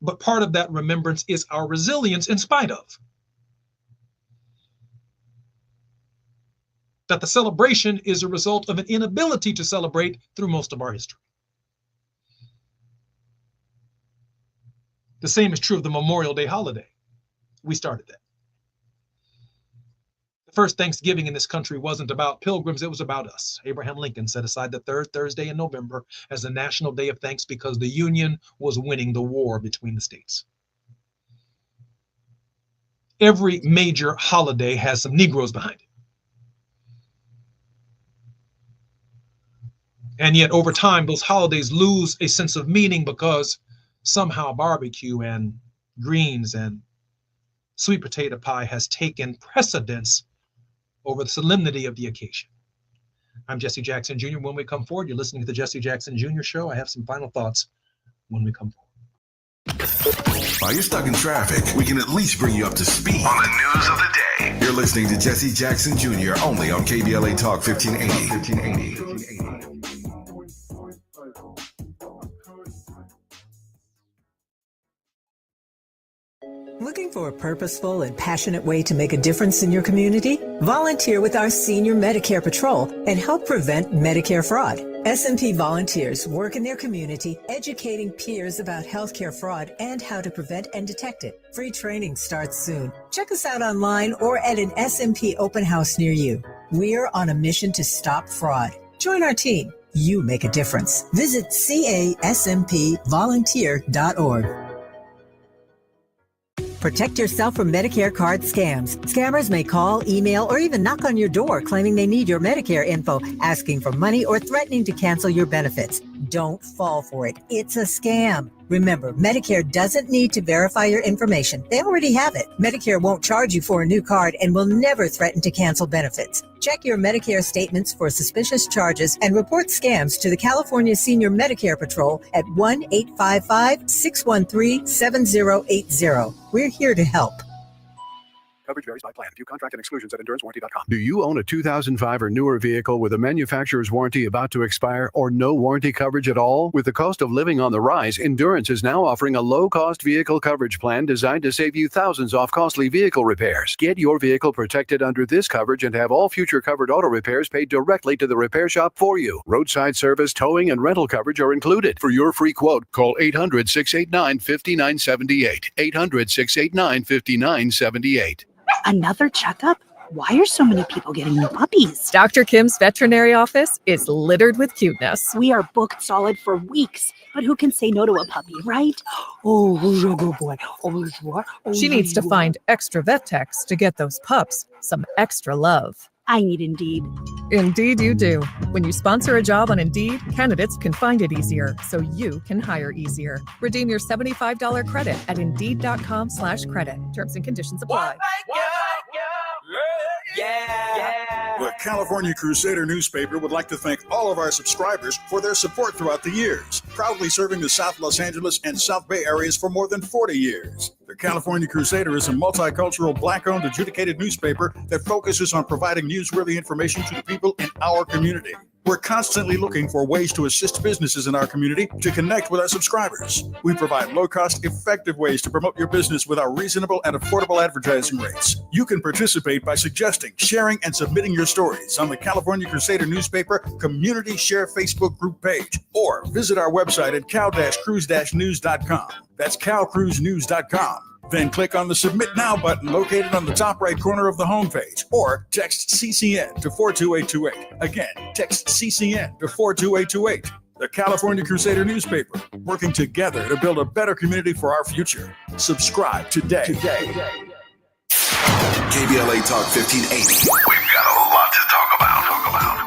Speaker 9: But part of that remembrance is our resilience in spite of. That the celebration is a result of an inability to celebrate through most of our history. The same is true of the Memorial Day holiday. We started that. The first Thanksgiving in this country wasn't about pilgrims, it was about us. Abraham Lincoln set aside the third Thursday in November as a national day of thanks because the Union was winning the war between the states. every major holiday has some Negroes behind it. And yet over time, those holidays lose a sense of meaning because somehow barbecue and greens and sweet potato pie has taken precedence over the solemnity of the occasion. I'm Jesse Jackson Jr. When we come forward, you're listening to the Jesse Jackson Jr. Show. I have some final thoughts when we come forward.
Speaker 6: While you're stuck in traffic, we can at least bring you up to speed on the news of the day. You're listening to Jesse Jackson Jr. only on KBLA Talk 1580.
Speaker 16: Looking for a purposeful and passionate way to make a difference in your community? Volunteer with our Senior Medicare Patrol and help prevent Medicare fraud. SMP volunteers work in their community educating peers about healthcare fraud and how to prevent and detect it. Free training starts soon. Check us out online or at an SMP open house near you. We're on a mission to stop fraud. Join our team. You make a difference. Visit caspvolunteer.org. Protect yourself from Medicare card scams. Scammers may call, email, or even knock on your door claiming they need your Medicare info, asking for money or threatening to cancel your benefits. Don't fall for it. It's a scam. Remember, Medicare doesn't need to verify your information. They already have it. Medicare won't charge you for a new card and will never threaten to cancel benefits. Check your Medicare statements for suspicious charges and report scams to the California Senior Medicare Patrol at 1-855-613-7080. We're here to help.
Speaker 19: Coverage varies by plan. View contract and exclusions at endurancewarranty.com. Do you own a 2005 or newer vehicle with a manufacturer's warranty about to expire or no warranty coverage at all? With the cost of living on the rise, Endurance is now offering a low-cost vehicle coverage plan designed to save you thousands off costly vehicle repairs. Get your vehicle protected under this coverage and have all future covered auto repairs paid directly to the repair shop for you. Roadside service, towing, and rental coverage are included. For your free quote, call 800-689-5978. 800-689-5978.
Speaker 8: Another checkup? Why are so many people getting new puppies?
Speaker 20: Dr. Kim's veterinary office is littered with cuteness.
Speaker 8: We are booked solid for weeks, but who can say no to a puppy, right? Oh, who's a good boy? Oh, who's what? Oh,
Speaker 20: She needs to find extra vet techs to get those pups some extra love.
Speaker 8: I need Indeed.
Speaker 20: Indeed you do. When you sponsor a job on Indeed, candidates can find it easier, so you can hire easier. Redeem your $75 credit at Indeed.com/credit. Terms and conditions apply.
Speaker 21: The California Crusader newspaper would like to thank all of our subscribers for their support throughout the years, proudly serving the South Los Angeles and South Bay areas for more than 40 years. The California Crusader is a multicultural, Black-owned, adjudicated newspaper that focuses on providing newsworthy information to the people in our community. We're constantly looking for ways to assist businesses in our community to connect with our subscribers. We provide low-cost, effective ways to promote your business with our reasonable and affordable advertising rates. You can participate by suggesting, sharing, and submitting your stories on the California Crusader newspaper Community Share Facebook group page, or visit our website at cal-cruise-news.com. That's calcruisenews.com. Then click on the Submit Now button located on the top right corner of the homepage, or text CCN to 42828. Again, text CCN to 42828. The California Crusader newspaper, working together to build a better community for our future. Subscribe today.
Speaker 6: KBLA Talk 1580. We've got a lot to talk about.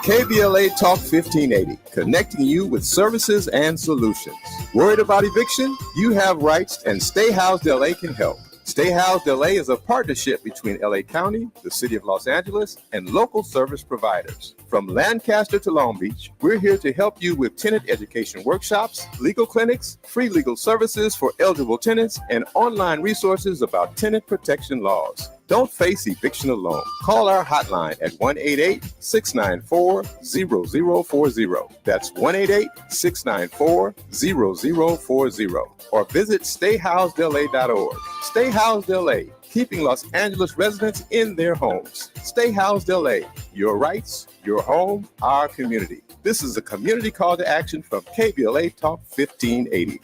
Speaker 22: KBLA Talk 1580, connecting you with services and solutions. Worried about eviction? You have rights, and Stay Housed LA can help. Stay Housed LA is a partnership between LA County, the City of Los Angeles, and local service providers. From Lancaster to Long Beach, we're here to help you with tenant education workshops, legal clinics, free legal services for eligible tenants, and online resources about tenant protection laws. Don't face eviction alone. Call our hotline at 1-888-694-0040. That's 1-888-694-0040. Or visit stayhousedla.org. Stay Housed LA, keeping Los Angeles residents in their homes. Stay Housed LA, your rights, your home, our community. This is a community call to action from KBLA Talk 1580.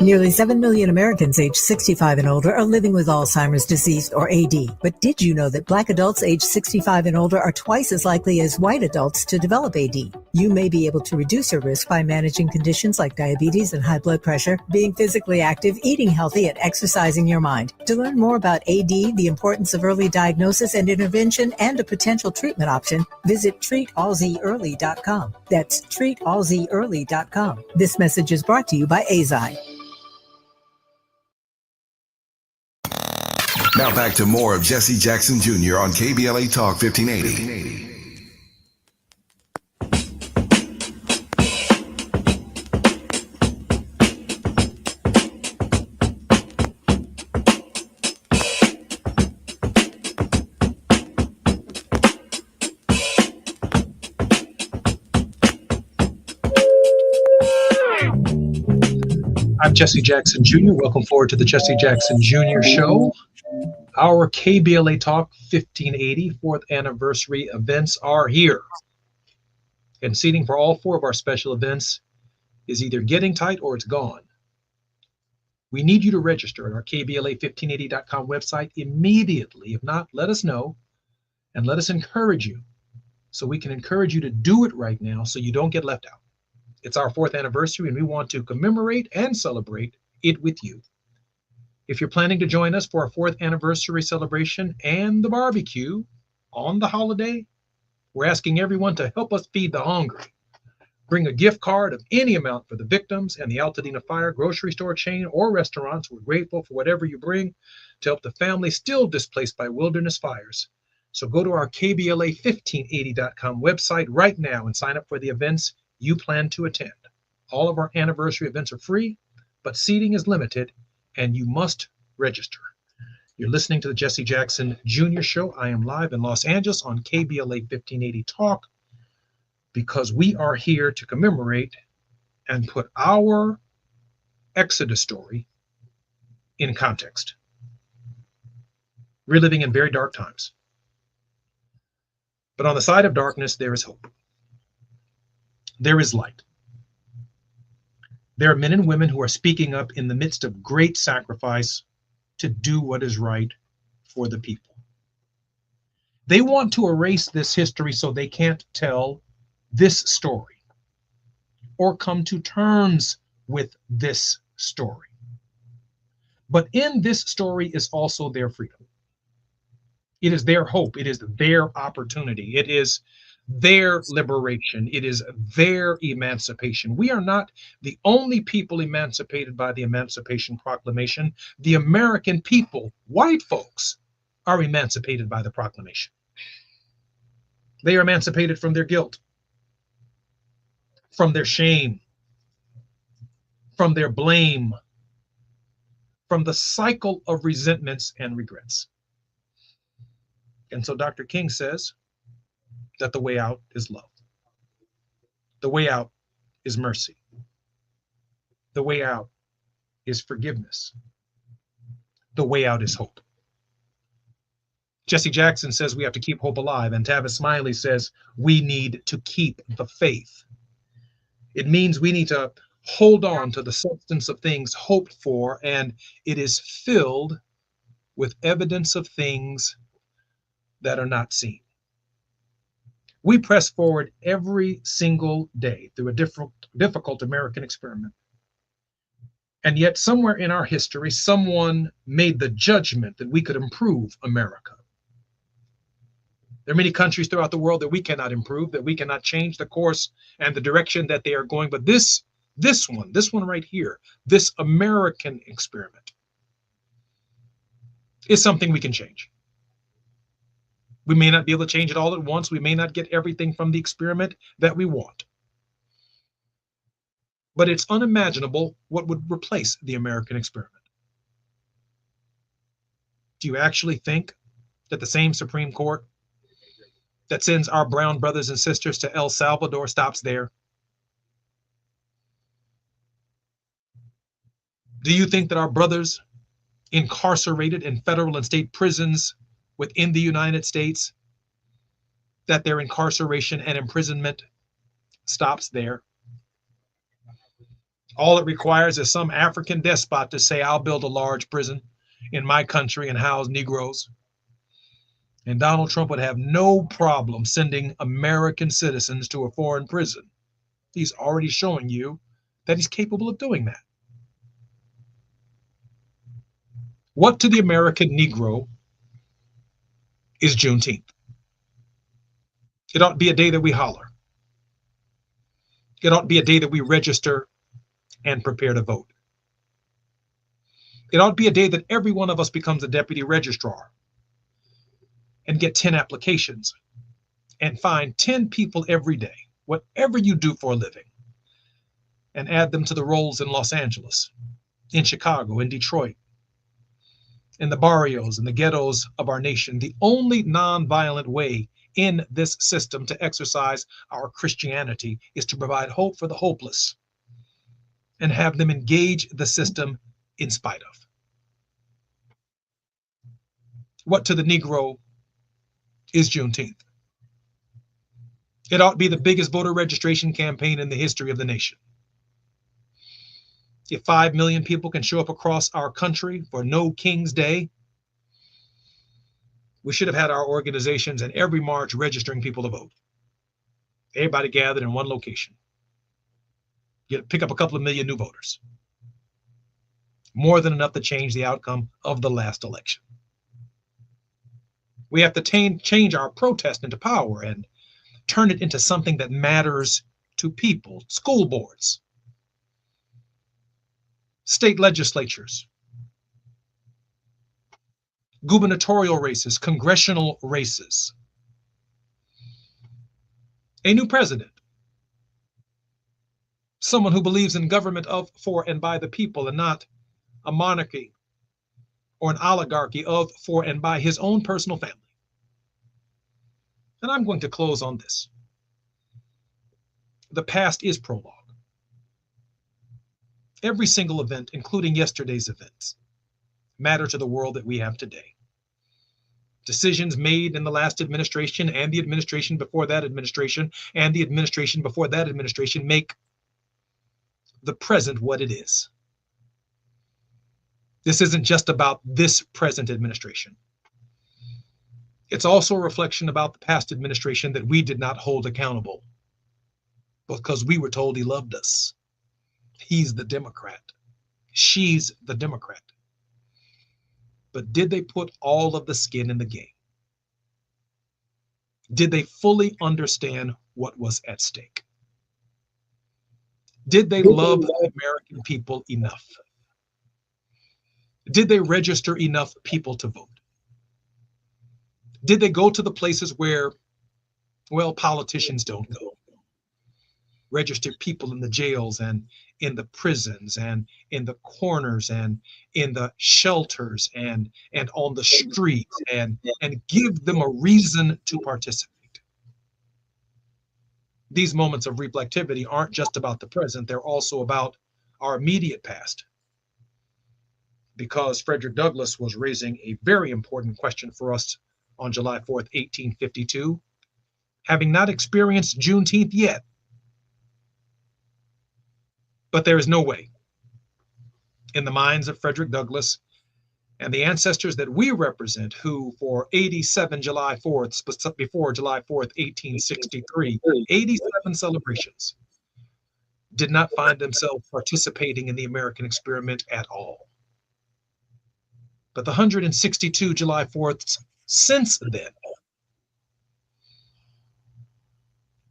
Speaker 16: Nearly 7 million Americans aged 65 and older are living with Alzheimer's disease or AD. But did you know that Black adults aged 65 and older are twice as likely as white adults to develop AD? You may be able to reduce your risk by managing conditions like diabetes and high blood pressure, being physically active, eating healthy, and exercising your mind. To learn more about AD, the importance of early diagnosis and intervention, and a potential treatment option, visit treatalzearly.com. That's treatalzearly.com. This message is brought to you by AZI.
Speaker 6: Now back to more of Jesse Jackson Jr. on KBLA Talk 1580.
Speaker 9: I'm Jesse Jackson Jr. Welcome forward to the Jesse Jackson Jr. Show. Our KBLA Talk 1580 4th anniversary events are here. And seating for all 4 of our special events is either getting tight or it's gone. We need you to register at our KBLA1580.com website immediately. If not, let us know and let us encourage you so we can encourage you to do it right now so you don't get left out. It's our 4th anniversary and we want to commemorate and celebrate it with you. If you're planning to join us for our 4th anniversary celebration and the barbecue on the holiday, we're asking everyone to help us feed the hungry. Bring a gift card of any amount for the victims and the Altadena Fire grocery store chain or restaurants. We're grateful for whatever you bring to help the families still displaced by wilderness fires. So go to our KBLA1580.com website right now and sign up for the events you plan to attend. All of our anniversary events are free, but seating is limited and you must register. You're listening to the Jesse Jackson Jr. Show. I am live in Los Angeles on KBLA 1580 Talk because we are here to commemorate and put our Exodus story in context. We're living in very dark times. But on the side of darkness, there is hope. There is light. There are men and women who are speaking up in the midst of great sacrifice to do what is right for the people. They want to erase this history so they can't tell this story or come to terms with this story. But in this story is also their freedom. It is their hope. It is their opportunity. It is their liberation. It is their emancipation. We are not the only people emancipated by the Emancipation Proclamation. The American people, white folks, are emancipated by the proclamation. They are emancipated from their guilt, from their shame, from their blame, from the cycle of resentments and regrets. And so Dr. King says that the way out is love. The way out is mercy. The way out is forgiveness. The way out is hope. Jesse Jackson says we have to keep hope alive, and Tavis Smiley says we need to keep the faith. It means we need to hold on to the substance of things hoped for, and it is filled with evidence of things that are not seen. We press forward every single day through a difficult American experiment. And yet somewhere in our history, someone made the judgment that we could improve America. There are many countries throughout the world that we cannot improve, that we cannot change the course and the direction that they are going. But this one right here, this American experiment is something we can change. We may not be able to change it all at once. We may not get everything from the experiment that we want. But it's unimaginable what would replace the American experiment. Do you actually think that the same Supreme Court that sends our brown brothers and sisters to El Salvador stops there? Do you think that our brothers incarcerated in federal and state prisons within the United States, that their incarceration and imprisonment stops there? All it requires is some African despot to say, I'll build a large prison in my country and house Negroes. And Donald Trump would have no problem sending American citizens to a foreign prison. He's already showing you that he's capable of doing that. What to the American Negro is Juneteenth? It ought to be a day that we holler. It ought to be a day that we register and prepare to vote. It ought to be a day that every one of us becomes a deputy registrar and get 10 applications and find 10 people every day, whatever you do for a living, and add them to the rolls in Los Angeles, in Chicago, in Detroit, in the barrios and the ghettos of our nation. The only nonviolent way in this system to exercise our Christianity is to provide hope for the hopeless and have them engage the system in spite of. What to the Negro is Juneteenth? It ought to be the biggest voter registration campaign in the history of the nation. If 5 million people can show up across our country for No King's Day, we should have had our organizations in every march registering people to vote. Everybody gathered in one location. Pick up a couple of million new voters. More than enough to change the outcome of the last election. We have to change our protest into power and turn it into something that matters to people. School boards, state legislatures, gubernatorial races, congressional races, a new president, someone who believes in government of, for, and by the people, and not a monarchy or an oligarchy of, for, and by his own personal family. And I'm going to close on this. The past is prologue. Every single event, including yesterday's events, matter to the world that we have today. Decisions made in the last administration and the administration before that administration and the administration before that administration make the present what it is. This isn't just about this present administration. It's also a reflection about the past administration that we did not hold accountable because we were told he loved us. He's the Democrat. She's the Democrat. But did they put all of the skin in the game? Did they fully understand what was at stake? Did they love the American people enough? Did they register enough people to vote? Did they go to the places where, well, politicians don't go? Registered people in the jails and in the prisons and in the corners and in the shelters and on the streets and give them a reason to participate. These moments of reflectivity aren't just about the present, they're also about our immediate past. Because Frederick Douglass was raising a very important question for us on July 4th, 1852, having not experienced Juneteenth yet. But there is no way, in the minds of Frederick Douglass and the ancestors that we represent, who for 87 July 4th, before July 4th, 1863, 87 celebrations, did not find themselves participating in the American experiment at all. But the 162 July 4ths since then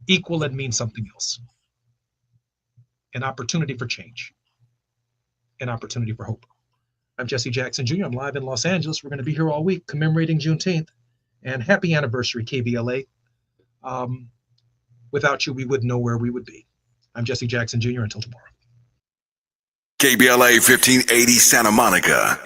Speaker 9: equal and mean something else. An opportunity for change, an opportunity for hope. I'm Jesse Jackson Jr. I'm live in Los Angeles. We're going to be here all week commemorating Juneteenth, and happy anniversary, KBLA. Without you, we wouldn't know where we would be. I'm Jesse Jackson Jr. Until tomorrow.
Speaker 6: KBLA 1580 Santa Monica.